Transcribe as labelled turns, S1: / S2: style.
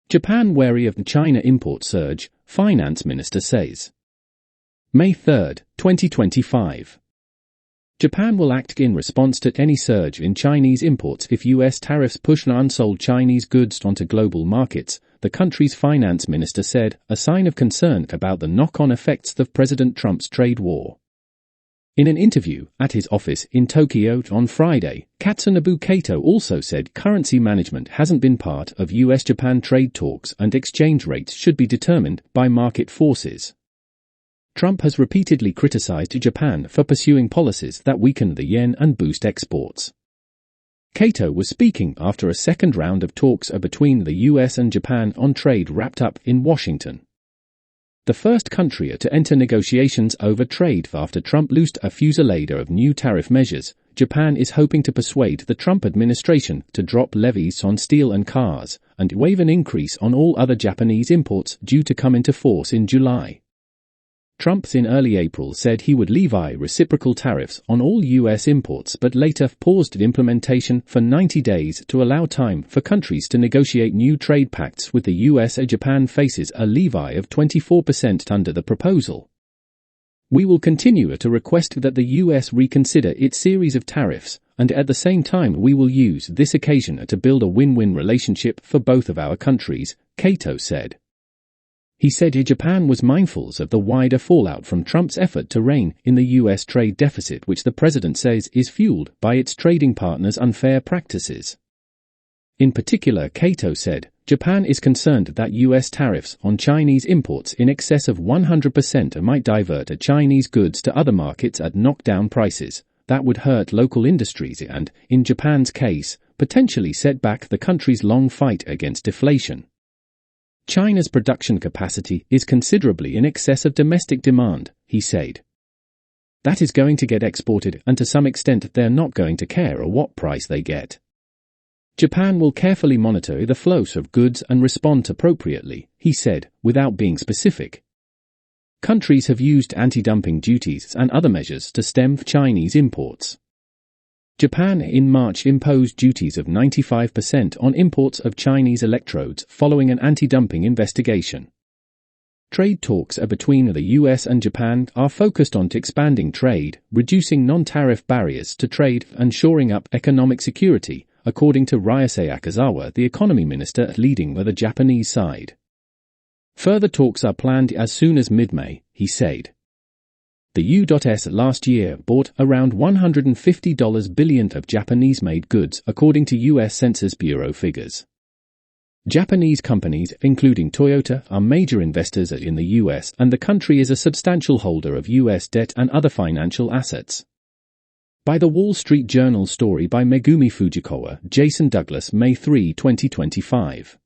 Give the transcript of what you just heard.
S1: Japan wary of China import surge, Finance Minister says. May 3, 2025. Japan will act in response to any surge in Chinese imports if U.S. tariffs push unsold Chinese goods onto global markets, the country's finance minister said, a sign of concern about the knock-on effects of President Trump's trade war. In an interview at his office in Tokyo on Friday, Katsunobu Kato also said currency management hasn't been part of U.S.-Japan trade talks and exchange rates should be determined by market forces. Trump has repeatedly criticized Japan for pursuing policies that weaken the yen and boost exports. Kato was speaking after a second round of talks between the U.S. and Japan on trade wrapped up in Washington. The first country to enter negotiations over trade after Trump loosed a fusillade of new tariff measures, Japan is hoping to persuade the Trump administration to drop levies on steel and cars and waive an increase on all other Japanese imports due to come into force in July. Trump in early April said he would levy reciprocal tariffs on all U.S. imports but later paused implementation for 90 days to allow time for countries to negotiate new trade pacts with the U.S. Japan faces a levy of 24% under the proposal. We will continue to request that the U.S. reconsider its series of tariffs, and at the same time we will use this occasion to build a win-win relationship for both of our countries, Kato said. He said Japan was mindful of the wider fallout from Trump's effort to rein in the U.S. trade deficit, which the president says is fueled by its trading partners' unfair practices. In particular, Kato said, Japan is concerned that U.S. tariffs on Chinese imports in excess of 100% might divert Chinese goods to other markets at knockdown prices. That would hurt local industries and, in Japan's case, potentially set back the country's long fight against deflation. China's production capacity is considerably in excess of domestic demand, he said. That is going to get exported, and to some extent they're not going to care what price they get. Japan will carefully monitor the flows of goods and respond appropriately, he said, without being specific. Countries have used anti-dumping duties and other measures to stem Chinese imports. Japan in March imposed duties of 95% on imports of Chinese electrodes following an anti-dumping investigation. Trade talks between the U.S. and Japan are focused on expanding trade, reducing non-tariff barriers to trade and shoring up economic security, according to Ryusei Akazawa, the economy minister leading the Japanese side. Further talks are planned as soon as mid-May, he said. The U.S. last year bought around $150 billion of Japanese-made goods, according to U.S. Census Bureau figures. Japanese companies, including Toyota, are major investors in the U.S., and the country is a substantial holder of U.S. debt and other financial assets. By the Wall Street Journal story by Megumi Fujikawa, Jason Douglas, May 3, 2025.